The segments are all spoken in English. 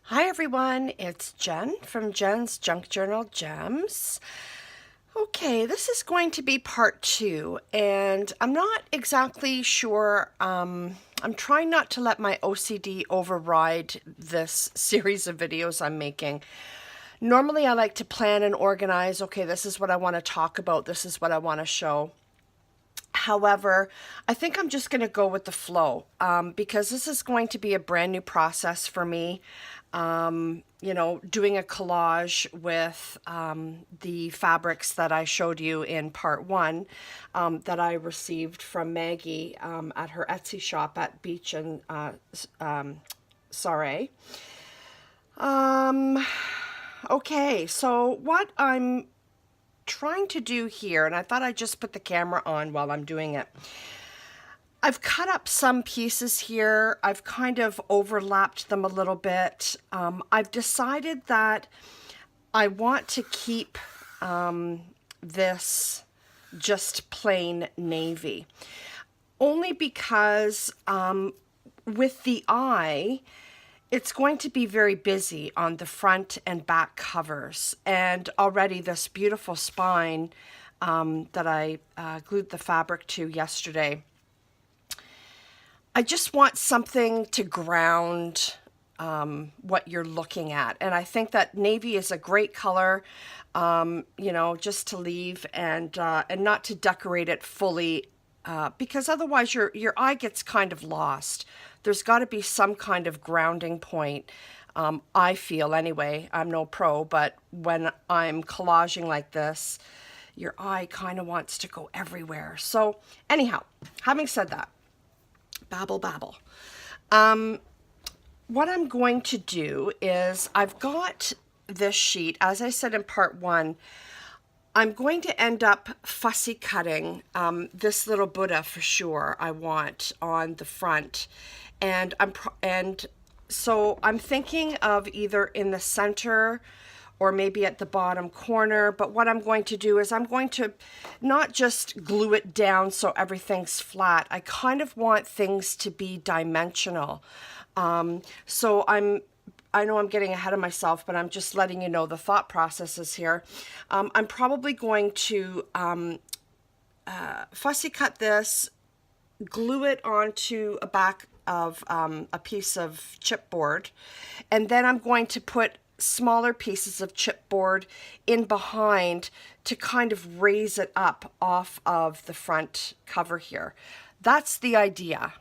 Hi everyone, it's Jen from Jen's Junk Journal Gems. Okay, this is going to be part two, and I'm not exactly sure. I'm trying not to let my OCD override this series of videos I'm making. Normally, I like to plan and organize. Okay, this is what I want to talk about, this is what I want to show. However, I think I'm just going to go with the flow because this is going to be a brand new process for me. Doing a collage with the fabrics that I showed you in part one that I received from Maggie at her Etsy shop at Beach and Saray. Okay, so what I'm trying to do here, and I thought I'd just put the camera on while I'm doing it. I've cut up some pieces here. I've kind of overlapped them a little bit. I've decided that I want to keep this just plain navy. Only because with the eye, it's going to be very busy on the front and back covers. And already this beautiful spine that I glued the fabric to yesterday, I just want something to ground what you're looking at. And I think that navy is a great color, just to leave and not to decorate it fully because otherwise your eye gets kind of lost. There's got to be some kind of grounding point. I feel anyway, I'm no pro, but when I'm collaging like this, your eye kind of wants to go everywhere. So anyhow, having said that, babble. What I'm going to do is I've got this sheet, as I said in part one, I'm going to end up fussy cutting this little Buddha for sure I want on the front. And so I'm thinking of either in the center or maybe at the bottom corner. But what I'm going to do is I'm going to not just glue it down so everything's flat. I kind of want things to be dimensional. So I know I'm getting ahead of myself, but I'm just letting you know the thought processes here. I'm probably going to fussy cut this, glue it onto a back of a piece of chipboard, and then I'm going to put smaller pieces of chipboard in behind to kind of raise it up off of the front cover here. That's the idea.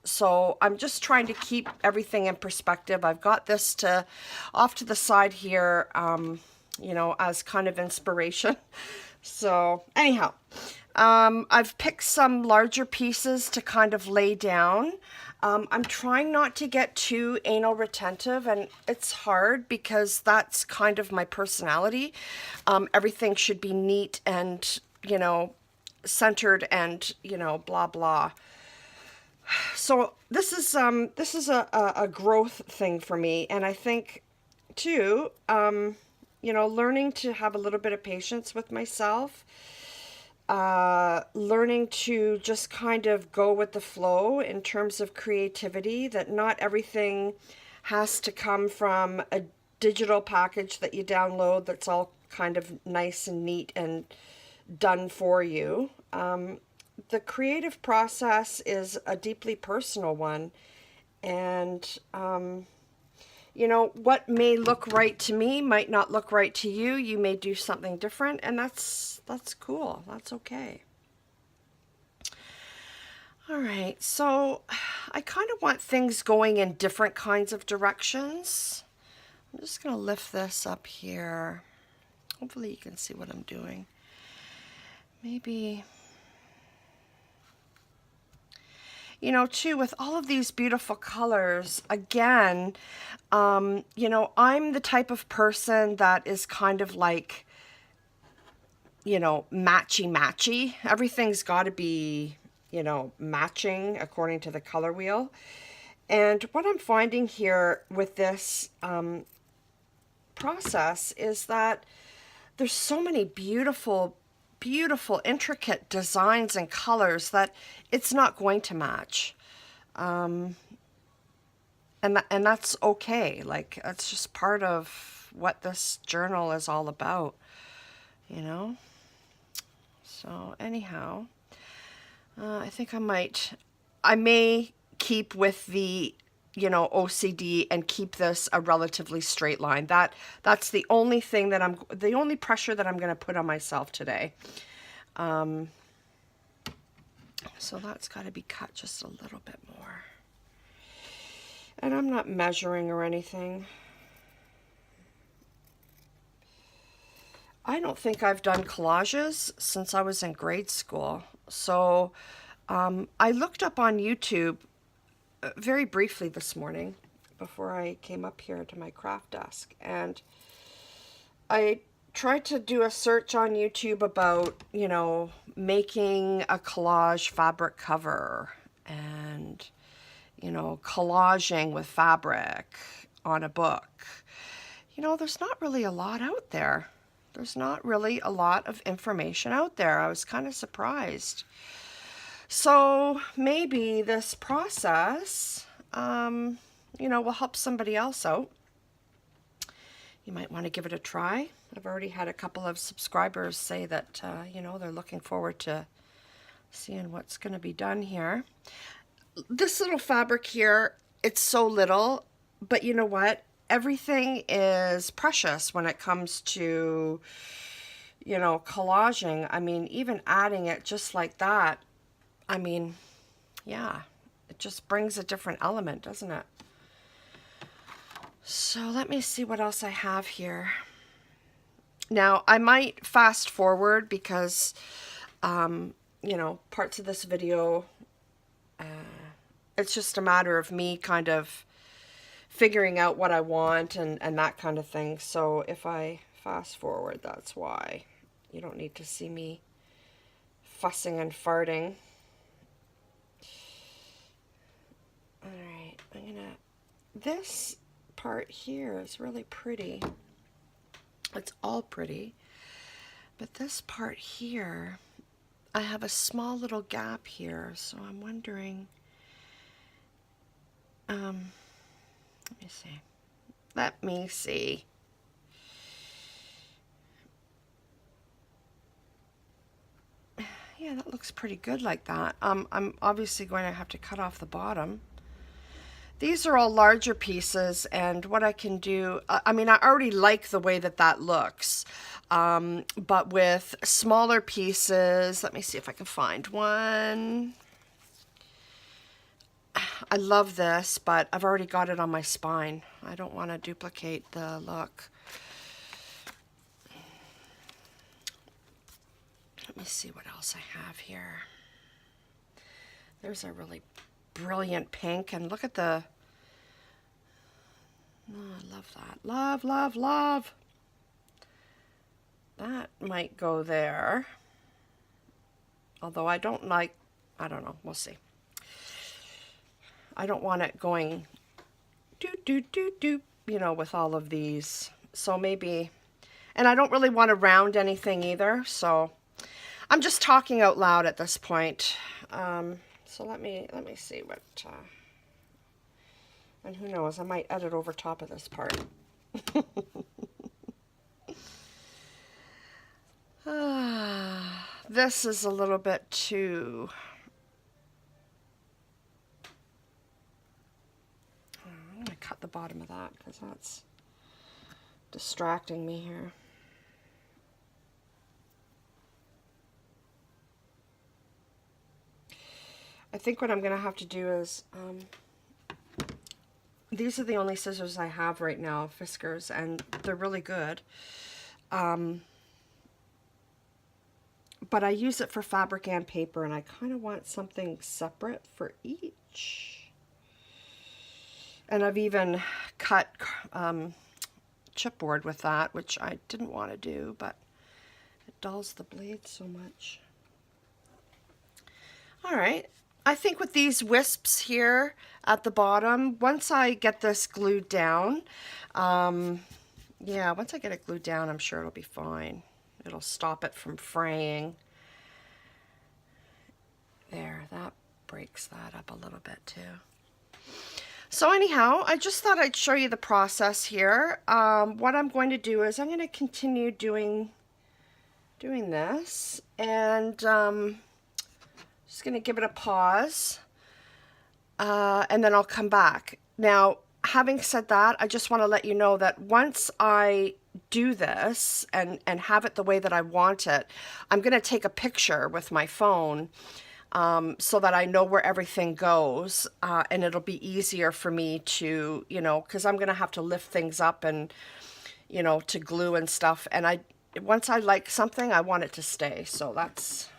So I'm just trying to keep everything in perspective. I've got this off to the side here, as kind of inspiration. So anyhow, I've picked some larger pieces to kind of lay down. I'm trying not to get too anal retentive, and it's hard because that's kind of my personality. Everything should be neat and, centered and, blah, blah. So this is a growth thing for me, and I think too, learning to have a little bit of patience with myself, learning to just kind of go with the flow in terms of creativity, that not everything has to come from a digital package that you download that's all kind of nice and neat and done for you. The creative process is a deeply personal one, and what may look right to me might not look right to you. You may do something different, and that's cool. That's okay. All right, so I kind of want things going in different kinds of directions. I'm just going to lift this up here. Hopefully you can see what I'm doing. Maybe, too, with all of these beautiful colors, again, I'm the type of person that is kind of like, matchy. Everything's got to be, matching according to the color wheel. And what I'm finding here with this process is that there's so many beautiful, intricate designs and colors that it's not going to match. and that's okay. Like, that's just part of what this journal is all about, you know? So anyhow, I think I may keep with the, you know, OCD and keep this a relatively straight line. That's the only thing that the only pressure that I'm going to put on myself today. So that's got to be cut just a little bit more. And I'm not measuring or anything. I don't think I've done collages since I was in grade school. So I looked up on YouTube very briefly this morning before I came up here to my craft desk, and I tried to do a search on YouTube about, you know, making a collage fabric cover and, you know, collaging with fabric on a book. You know, there's not really a lot out there. There's not really a lot of information out there. I was kind of surprised. So maybe this process, you know, will help somebody else out. You might want to give it a try. I've already had a couple of subscribers say that, you know, they're looking forward to seeing what's going to be done here. This little fabric here, it's so little, but you know what? Everything is precious when it comes to, you know, collaging. I mean, even adding it just like that, I mean, yeah, it just brings a different element, doesn't it? So let me see what else I have here. Now, I might fast forward because, you know, parts of this video, it's just a matter of me kind of figuring out what I want and that kind of thing. So if I fast forward, that's why. You don't need to see me fussing and farting. All right, this part here is really pretty. It's all pretty. But this part here, I have a small little gap here, so I'm wondering, let me see. Let me see. Yeah, that looks pretty good like that. I'm obviously going to have to cut off the bottom. These are all larger pieces, and what I can do, I mean, I already like the way that that looks, but with smaller pieces, let me see if I can find one. I love this, but I've already got it on my spine. I don't want to duplicate the look. Let me see what else I have here. There's a really brilliant pink, and look at the, oh, I love that. Love, love, love. That might go there. Although I don't like, I don't know, we'll see. I don't want it going doop, doop, doop, doop, you know, with all of these. So maybe, and I don't really want to round anything either, so I'm just talking out loud at this point. So let me see what, and who knows, I might edit over top of this part. This is a little bit too, I'm going to cut the bottom of that because that's distracting me here. I think what I'm going to have to do is, these are the only scissors I have right now, Fiskars, and they're really good. But I use it for fabric and paper, and I kind of want something separate for each. And I've even cut chipboard with that, which I didn't want to do, but it dulls the blade so much. All right. I think with these wisps here at the bottom, once I get this glued down, yeah, once I get it glued down, I'm sure it'll be fine. It'll stop it from fraying. There, that breaks that up a little bit too. So anyhow, I just thought I'd show you the process here. What I'm going to do is I'm going to continue doing this, and just going to give it a pause, and then I'll come back. Now, having said that, I just want to let you know that once I do this and have it the way that I want it, I'm going to take a picture with my phone, so that I know where everything goes, and it'll be easier for me to, because I'm going to have to lift things up and, to glue and stuff. And once I like something, I want it to stay. So that's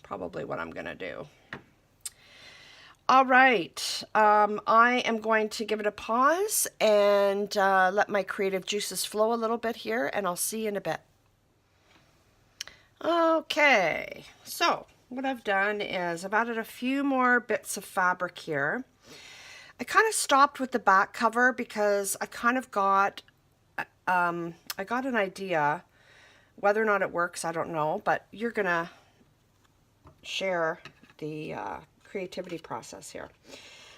probably what I'm going to do. All right. I am going to give it a pause and let my creative juices flow a little bit here, and I'll see you in a bit. Okay. So what I've done is I've added a few more bits of fabric here. I kind of stopped with the back cover because I kind of got, I got an idea. Whether or not it works, I don't know, but you're gonna share the creativity process here.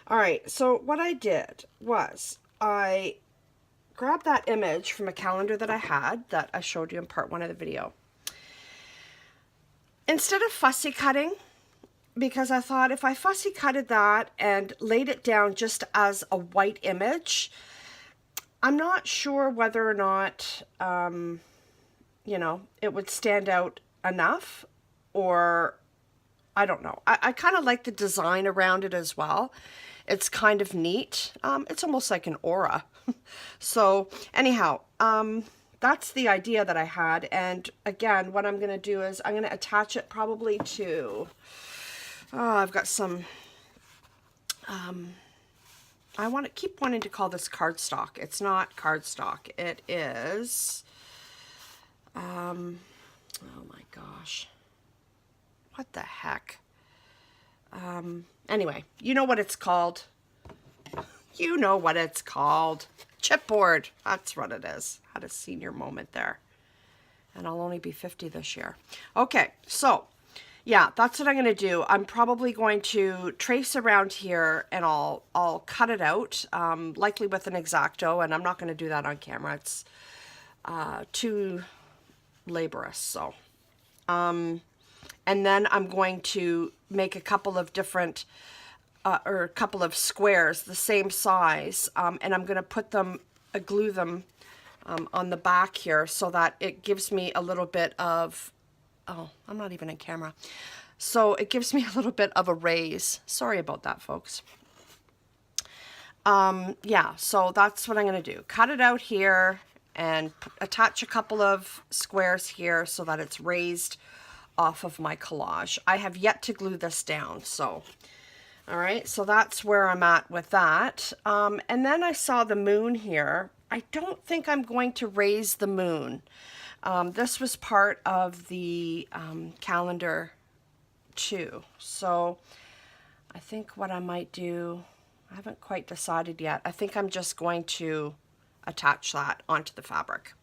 All right, so what I did was I grabbed that image from a calendar that I had that I showed you in part 1 of the video. Instead of fussy cutting, because I thought if I fussy cutted that and laid it down just as a white image, I'm not sure whether or not, it would stand out enough, or I don't know. I kind of like the design around it as well. It's kind of neat. It's almost like an aura. So anyhow, that's the idea that I had. And again, what I'm going to do is I'm going to attach it probably to, I've got some, I keep wanting to call this cardstock. It's not cardstock. It is, oh my gosh, what the heck? Anyway, you know what it's called. You know what it's called. Chipboard. That's what it is. Had a senior moment there. And I'll only be 50 this year. Okay, so yeah, that's what I'm going to do. I'm probably going to trace around here, and I'll cut it out, likely with an X-Acto, and I'm not going to do that on camera. It's too laborious. So, and then I'm going to make a couple of different, or a couple of squares the same size, and I'm going to put them, glue them on the back here so that it gives me a little bit of, oh, I'm not even in camera. So it gives me a little bit of a raise. Sorry about that, folks. Yeah, so that's what I'm going to do. Cut it out here and attach a couple of squares here so that it's raised off of my collage. I have yet to glue this down, so all right, so that's where I'm at with that. And then I saw the moon here. I don't think I'm going to raise the moon. This was part of the calendar too, so I think what I might do, I haven't quite decided yet. I think I'm just going to attach that onto the fabric.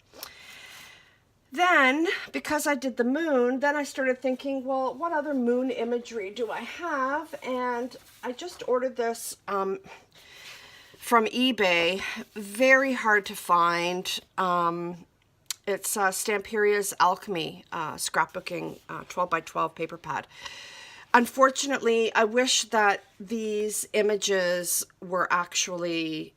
Then, because I did the moon, then I started thinking, well, what other moon imagery do I have? And I just ordered this from eBay. Very hard to find. It's Stamperia's Alchemy scrapbooking 12 by 12 paper pad. Unfortunately, I wish that these images were actually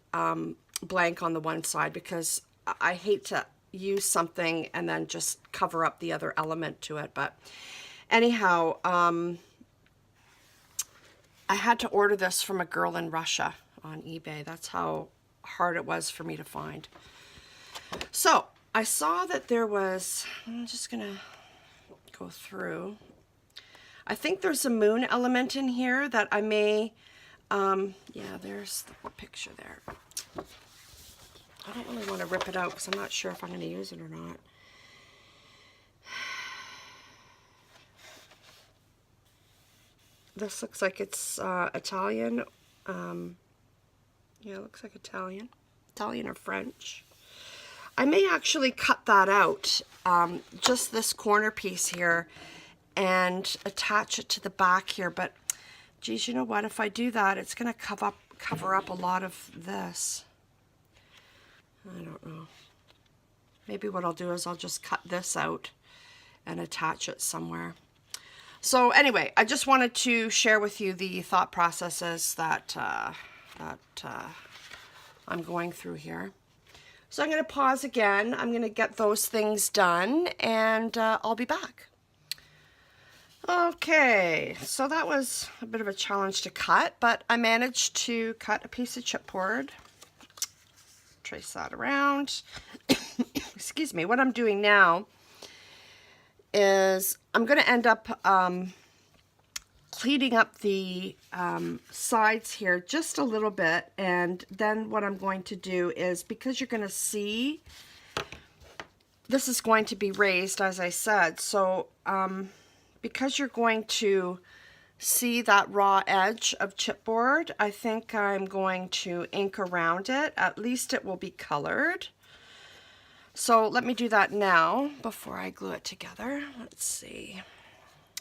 blank on the one side, because I hate to use something and then just cover up the other element to it. But anyhow, I had to order this from a girl in Russia on eBay. That's how hard it was for me to find. So I saw that there was, I'm just gonna go through. I think there's a moon element in here that I may, yeah, there's the picture there. I don't really want to rip it out because I'm not sure if I'm going to use it or not. This looks like it's Italian. Yeah, it looks like Italian or French. I may actually cut that out, just this corner piece here, and attach it to the back here. But geez, you know what? If I do that, it's going to cover up a lot of this. I don't know. Maybe what I'll do is I'll just cut this out and attach it somewhere. So anyway, I just wanted to share with you the thought processes that I'm going through here. So I'm going to pause again. I'm going to get those things done, and I'll be back. Okay, so that was a bit of a challenge to cut, but I managed to cut a piece of chipboard. Trace that around. Excuse me. What I'm doing now is I'm going to end up cleaning up the sides here just a little bit, and then what I'm going to do is, because you're going to see this is going to be raised, as I said, so because you're going to see that raw edge of chipboard, I think I'm going to ink around it. At least it will be colored. So let me do that now before I glue it together. Let's see.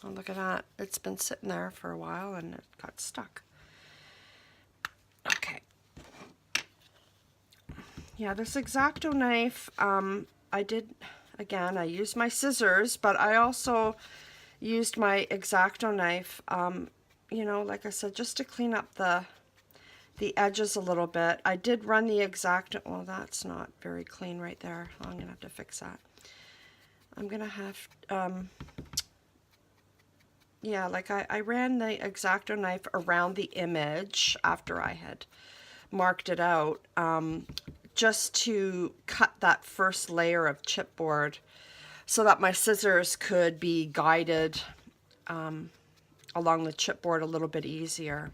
Oh, look at that. It's been sitting there for a while and it got stuck. Okay. Yeah, this X-Acto knife, I used my scissors, but I also used my X-Acto knife, you know, like I said, just to clean up the edges a little bit. I did run the X-Acto, well, that's not very clean right there. I'm going to have to fix that. I'm going to have, yeah, like I ran the X-Acto knife around the image after I had marked it out, just to cut that first layer of chipboard so that my scissors could be guided along the chipboard a little bit easier.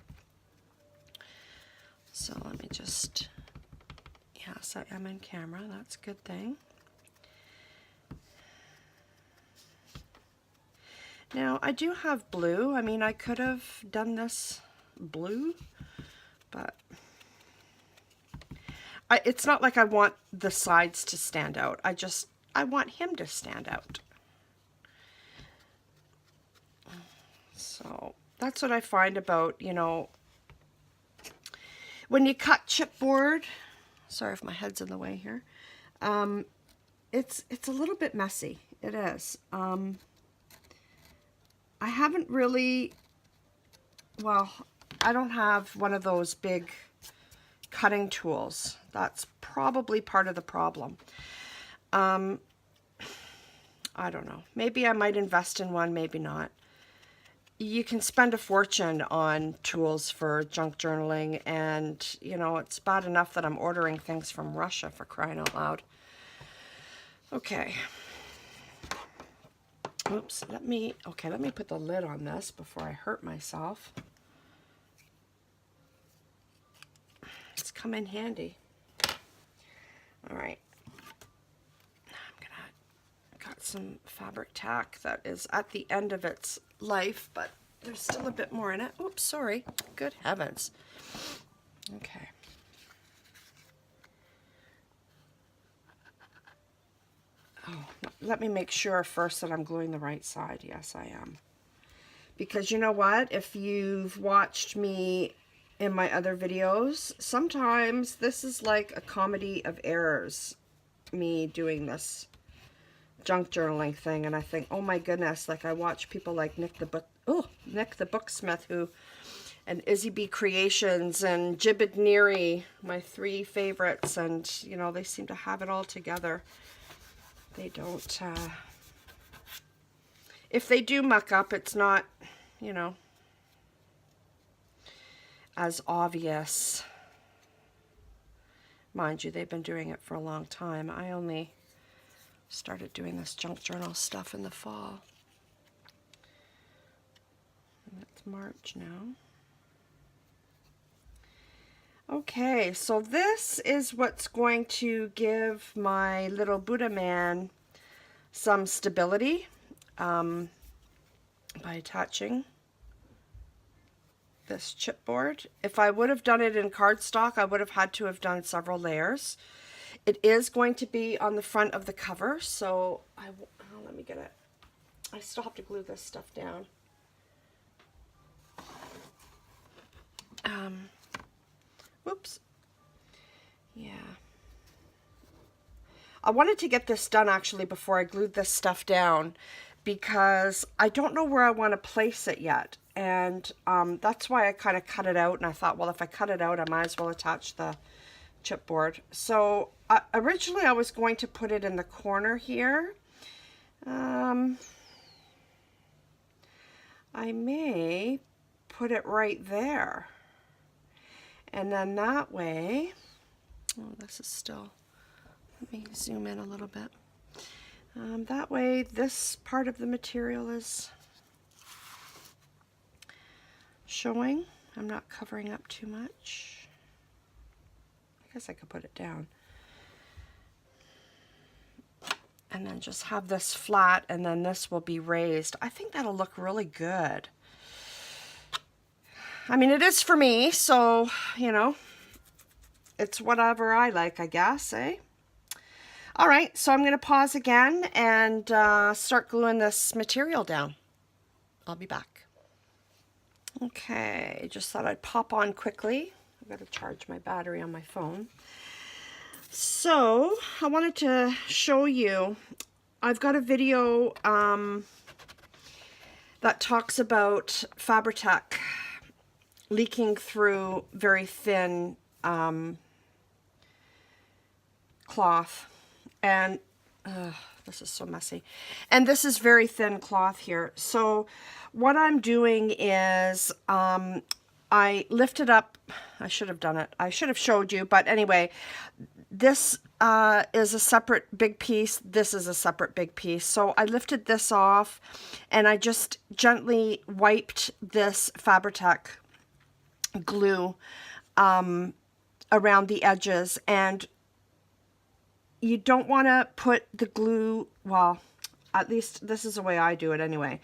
So let me just, yes, I am in camera, that's a good thing. Now, I do have blue. I mean, I could have done this blue, but it's not like I want the sides to stand out. I want him to stand out. So that's what I find about, you know, when you cut chipboard, sorry if my head's in the way here, it's a little bit messy. It is. I haven't really, well, I don't have one of those big cutting tools. That's probably part of the problem. I don't know. Maybe I might invest in one, maybe not. You can spend a fortune on tools for junk journaling, and, you know, it's bad enough that I'm ordering things from Russia, for crying out loud. Okay. Oops, let me put the lid on this before I hurt myself. It's come in handy. All right. Got some fabric tack that is at the end of its life, but there's still a bit more in it. Oops, sorry. Good heavens. Okay. Oh, let me make sure first that I'm gluing the right side. Yes, I am. Because you know what? If you've watched me in my other videos, sometimes this is like a comedy of errors, me doing this junk journaling thing, and I think, oh my goodness, like I watch people like Nick the Booksmith, who, and Izzy B Creations and Jibbid Neary, my three favorites, and you know, they seem to have it all together. They don't, if they do muck up, it's not, you know, as obvious. Mind you, they've been doing it for a long time. I only started doing this junk journal stuff in the fall. And it's March now. Okay, so this is what's going to give my little Buddha man some stability by attaching this chipboard. If I would have done it in cardstock, I would have had to have done several layers. It is going to be on the front of the cover, so let me get it. I still have to glue this stuff down. Whoops. Yeah. I wanted to get this done actually before I glued this stuff down because I don't know where I want to place it yet. And that's why I kind of cut it out. And I thought, well, if I cut it out, I might as well attach the chipboard. So originally I was going to put it in the corner here. I may put it right there. And then that way, oh, this is still, let me zoom in a little bit. That way this part of the material is showing. I'm not covering up too much. I guess I could put it down. And then just have this flat, and then this will be raised. I think that'll look really good. I mean, it is for me, so, you know, it's whatever I like, I guess, eh? All right, so I'm going to pause again and start gluing this material down. I'll be back. Okay, just thought I'd pop on quickly. I've got to charge my battery on my phone. So, I wanted to show you, I've got a video that talks about Fabri-Tac leaking through very thin cloth, and this is so messy, and this is very thin cloth here. So what I'm doing is I lifted up, I should have done it, I should have showed you, but anyway, this is a separate big piece, this is a separate big piece. So I lifted this off and I just gently wiped this Fabri-Tac glue around the edges, and you don't want to put the glue, well, at least this is the way I do it anyway.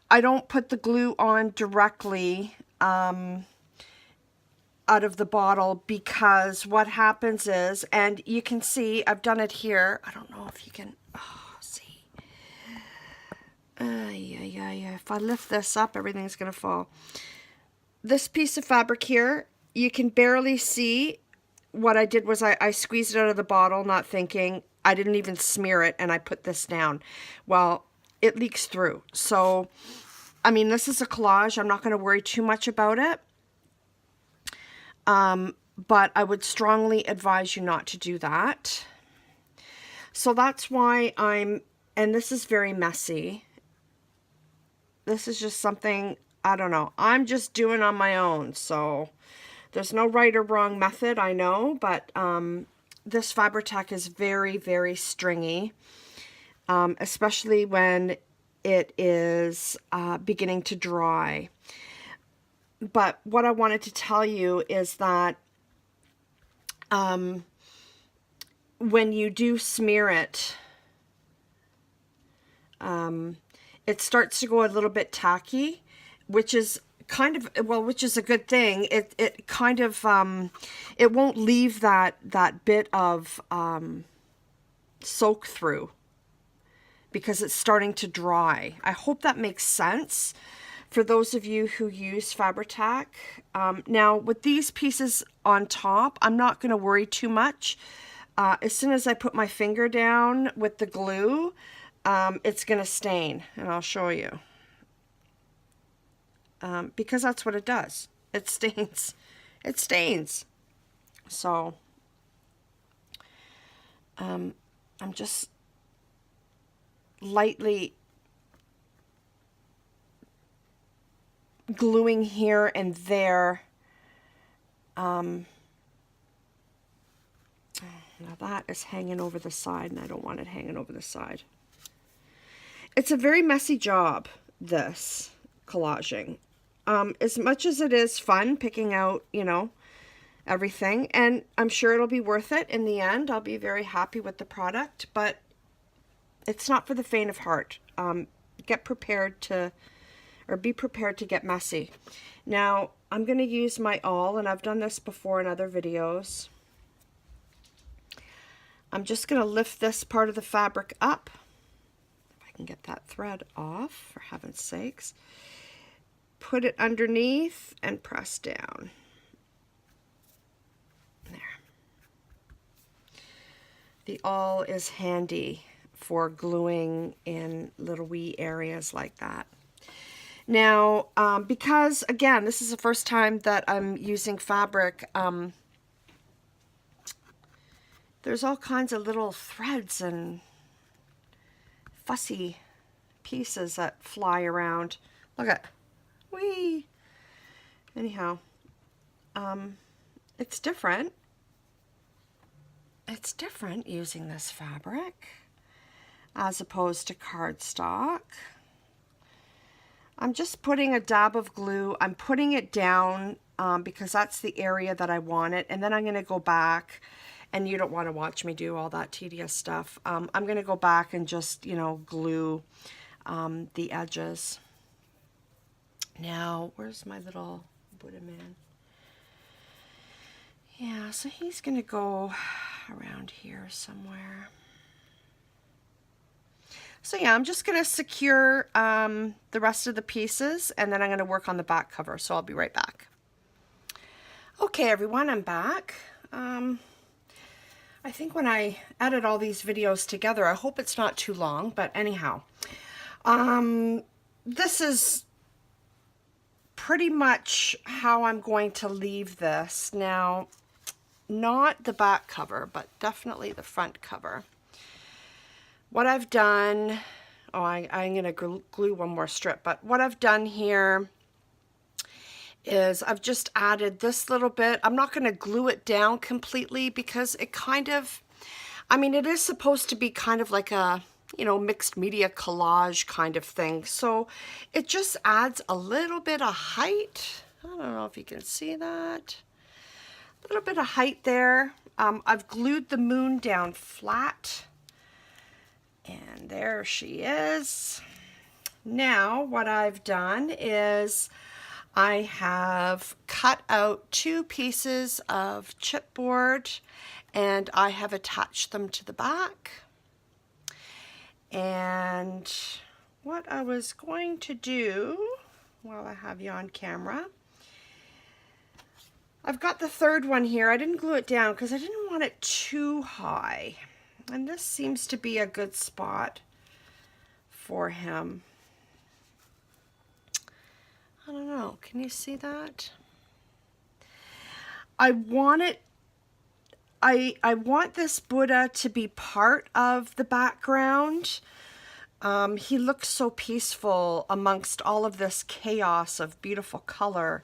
I don't put the glue on directly out of the bottle, because what happens is, and you can see I've done it here, I don't know if you can see, if I lift this up everything's gonna fall. This piece of fabric here, you can barely see. What I did was I squeezed it out of the bottle, not thinking. I didn't even smear it, and I put this down. Well, it leaks through. So, I mean, this is a collage. I'm not going to worry too much about it. But I would strongly advise you not to do that. So that's why and this is very messy. This is just something, I don't know, I'm just doing on my own, so there's no right or wrong method, I know, but this Fabri-Tac is very, very stringy, especially when it is beginning to dry. But what I wanted to tell you is that when you do smear it, it starts to go a little bit tacky, which is kind of, well, which is a good thing. It kind of, it won't leave that bit of soak through because it's starting to dry. I hope that makes sense for those of you who use Fabri-Tac. Now, with these pieces on top, I'm not going to worry too much. As soon as I put my finger down with the glue, it's going to stain, and I'll show you. Because that's what it does. It stains. It stains. So, I'm just lightly gluing here and there. Now that is hanging over the side, and I don't want it hanging over the side. It's a very messy job, this collaging. As much as it is fun picking out, you know, everything, and I'm sure it'll be worth it in the end. I'll be very happy with the product, but it's not for the faint of heart. Get prepared to, or be prepared to get messy. Now, I'm going to use my awl, and I've done this before in other videos. I'm just going to lift this part of the fabric up. If I can get that thread off, for heaven's sakes. Put it underneath and press down. The awl is handy for gluing in little wee areas like that. Now, because, again, this is the first time that I'm using fabric, there's all kinds of little threads and fussy pieces that fly around. Look at, whee! Anyhow, it's different. It's different using this fabric as opposed to cardstock. I'm just putting a dab of glue. I'm putting it down because that's the area that I want it. And then I'm going to go back, and you don't want to watch me do all that tedious stuff. I'm going to go back and just, you know, glue the edges. Now, where's my little Buddha man? Yeah, so he's going to go around here somewhere. So yeah, I'm just going to secure the rest of the pieces, and then I'm going to work on the back cover, so I'll be right back. Okay, everyone, I'm back. I think when I edit all these videos together, I hope it's not too long, but anyhow, this is pretty much how I'm going to leave this. Now, not the back cover, but definitely the front cover. What I've done, oh, I'm going to glue one more strip, but what I've done here is I've just added this little bit. I'm not going to glue it down completely because it kind of, I mean, it is supposed to be kind of like a, you know, mixed media collage kind of thing. So it just adds a little bit of height. I don't know if you can see that. A little bit of height there. I've glued the moon down flat. And there she is. Now what I've done is I have cut out 2 pieces of chipboard and I have attached them to the back. And what I was going to do while I have you on camera, I've got the 3rd one here. I didn't glue it down because I didn't want it too high. And this seems to be a good spot for him. I don't know. Can you see that? I want it. I want this Buddha to be part of the background. He looks so peaceful amongst all of this chaos of beautiful color,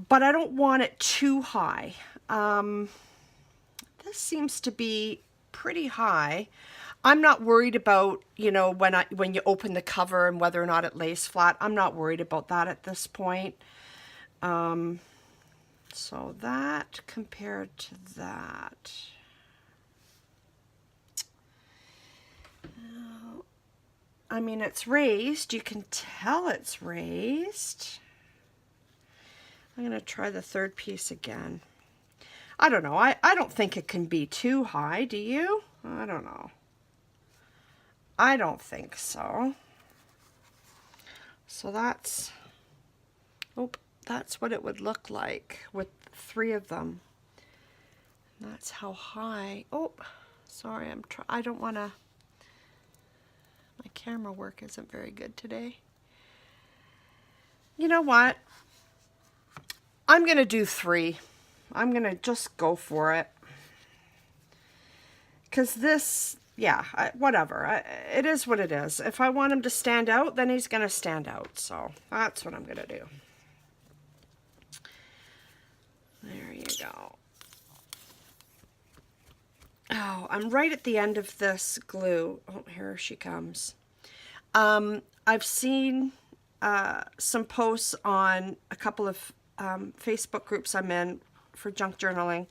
but I don't want it too high. This seems to be pretty high. I'm not worried about, you know, when you open the cover and whether or not it lays flat. I'm not worried about that at this point. So that compared to that. I mean, it's raised. You can tell it's raised. I'm going to try the 3rd piece again. I don't know. I don't think it can be too high, do you? I don't know. I don't think so. So that's, oh, that's what it would look like with 3 of them. And that's how high. Oh, sorry, I don't want to, my camera work isn't very good today. You know what? I'm going to do 3. I'm going to just go for it. Because this, yeah, whatever. It is what it is. If I want him to stand out, then he's going to stand out. So that's what I'm going to do. There you go. Oh, I'm right at the end of this glue. Oh, here she comes. I've seen some posts on a couple of Facebook groups I'm in for junk journaling.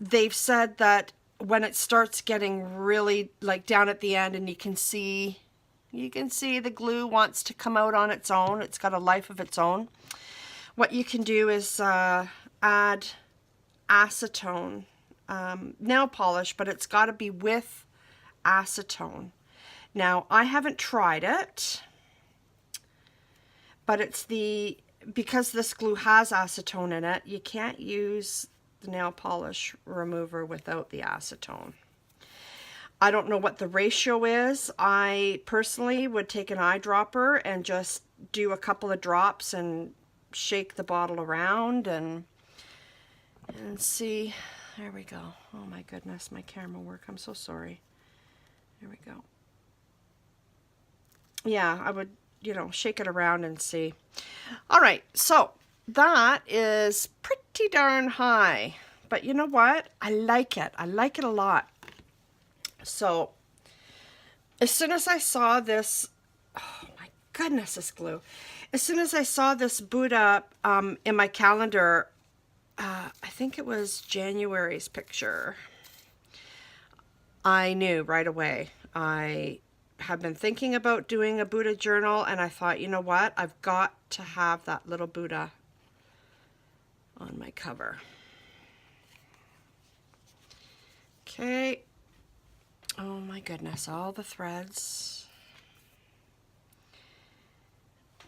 They've said that when it starts getting really like down at the end and you can see the glue wants to come out on its own, it's got a life of its own, what you can do is add acetone nail polish, but it's got to be with acetone. Now, I haven't tried it, but it's because this glue has acetone in it, you can't use the nail polish remover without the acetone. I don't know what the ratio is. I personally would take an eyedropper and just do a couple of drops and shake the bottle around and see. There we go. Oh my goodness, my camera work. I'm so sorry. There we go. Yeah, I would, you know, shake it around and see. All right, so that is pretty darn high. But you know what? I like it. I like it a lot. So as soon as I saw this, oh my goodness, this glue. As soon as I saw this Buddha in my calendar, I think it was January's picture, I knew right away. I have been thinking about doing a Buddha journal, and I thought, you know what? I've got to have that little Buddha on my cover. Okay. Oh my goodness, all the threads.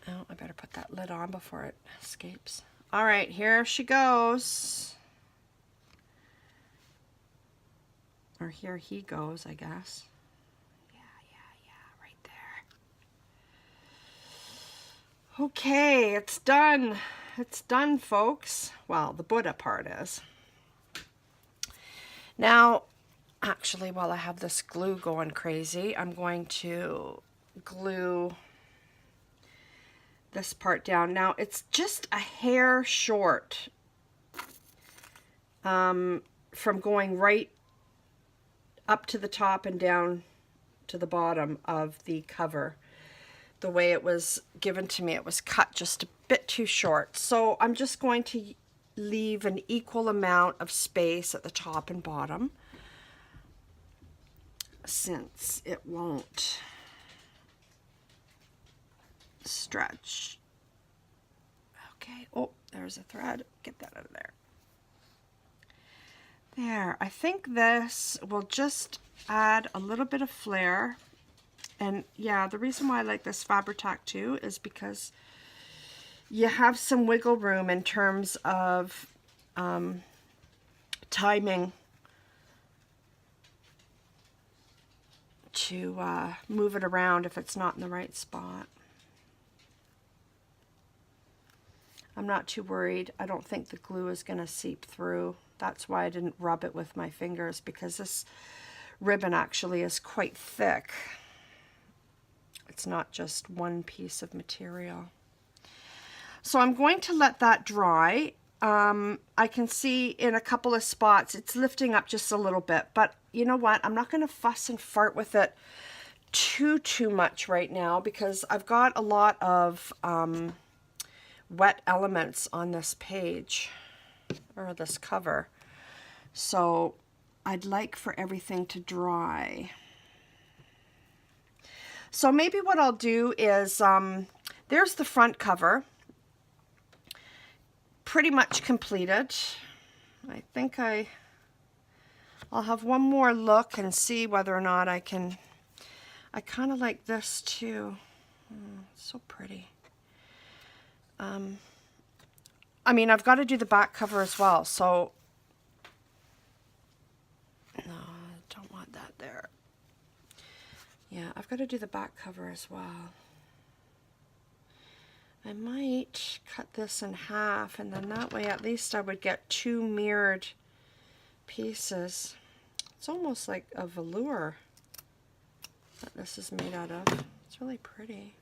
Oh, I better put that lid on before it escapes. All right, here she goes. Or here he goes, I guess. Yeah, right there. Okay, it's done. It's done, folks. Well, the Buddha part is. Now, actually, while I have this glue going crazy, I'm going to glue this part down. Now, it's just a hair short from going right up to the top and down to the bottom of the cover. The way it was given to me, it was cut just a bit too short. So I'm just going to leave an equal amount of space at the top and bottom, since it won't stretch. Okay, oh, there's a thread. Get that out of there. There, I think this will just add a little bit of flair. And yeah, the reason why I like this Fabri-Tac too is because you have some wiggle room in terms of timing to move it around if it's not in the right spot. I'm not too worried. I don't think the glue is going to seep through. That's why I didn't rub it with my fingers, because this ribbon actually is quite thick. It's not just one piece of material. So I'm going to let that dry. I can see in a couple of spots it's lifting up just a little bit, but you know what? I'm not going to fuss and fart with it too much right now, because I've got a lot of wet elements on this page, or this cover. So I'd like for everything to dry. So maybe what I'll do is, there's the front cover, pretty much completed. I think I'll have one more look and see whether or not I can. I kind of like this too. So pretty. I mean, I've got to do the back cover as well, so no, I don't want that there. Yeah, I've got to do the back cover as well. I might cut this in half, and then that way at least I would get two mirrored pieces. It's almost like a velour that this is made out of. It's really pretty.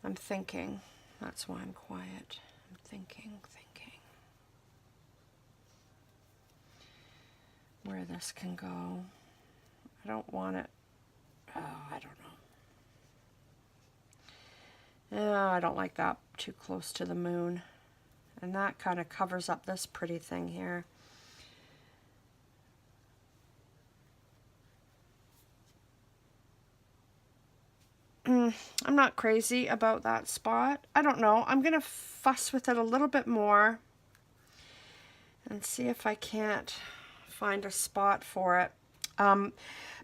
I'm thinking. That's why I'm quiet. I'm thinking where this can go. I don't want it. Oh, I don't know. Yeah, I don't like that too close to the moon. And that kind of covers up this pretty thing here. I'm not crazy about that spot. I don't know. I'm going to fuss with it a little bit more and see if I can't find a spot for it.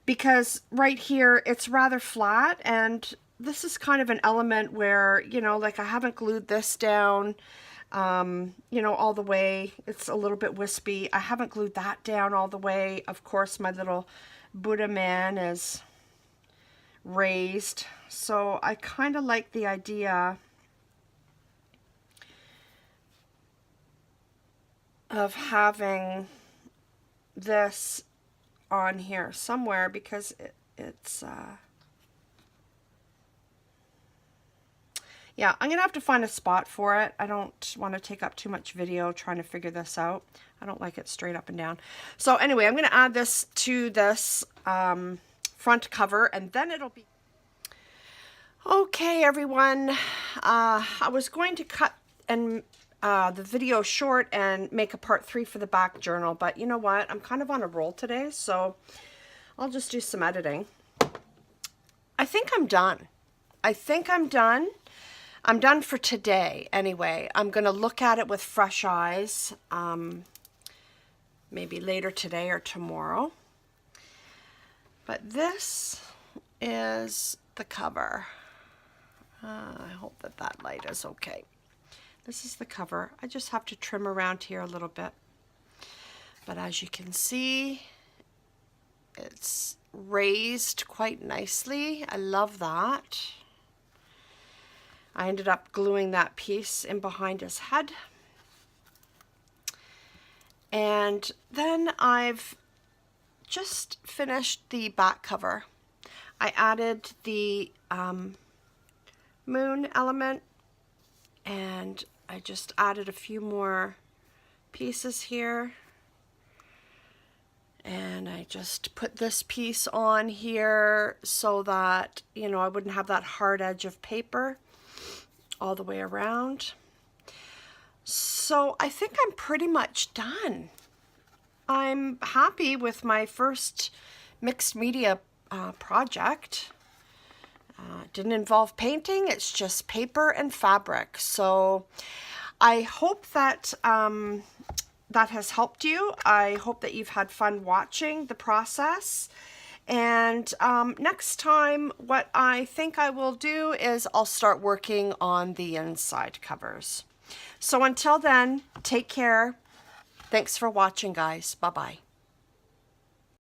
because right here it's rather flat, and this is kind of an element where, you know, like I haven't glued this down, you know, all the way. It's a little bit wispy. I haven't glued that down all the way. Of course, my little Buddha man is raised. So I kind of like the idea of having this on here somewhere, because it's yeah, I'm gonna have to find a spot for it. I don't want to take up too much video trying to figure this out. I don't like it straight up and down. So anyway, I'm gonna add this to this front cover, and then it'll be okay. Everyone, I was going to cut and the video short and make a part 3 for the back journal, but you know what, I'm kind of on a roll today, so I'll just do some editing. I think I'm done. I think I'm done. I'm done for today anyway. I'm gonna look at it with fresh eyes, maybe later today or tomorrow. But this is the cover. I hope that that light is okay. This is the cover. I just have to trim around here a little bit. But as you can see, it's raised quite nicely. I love that. I ended up gluing that piece in behind his head. And then I've just finished the back cover. I added the moon element, and I just added a few more pieces here, and I just put this piece on here so that, you know, I wouldn't have that hard edge of paper all the way around. So I think I'm pretty much done. I'm happy with my first mixed media project. Didn't involve painting, it's just paper and fabric. So I hope that that has helped you. I hope that you've had fun watching the process. And next time, what I think I will do is I'll start working on the inside covers. So until then, take care. Thanks for watching, guys. Bye-bye.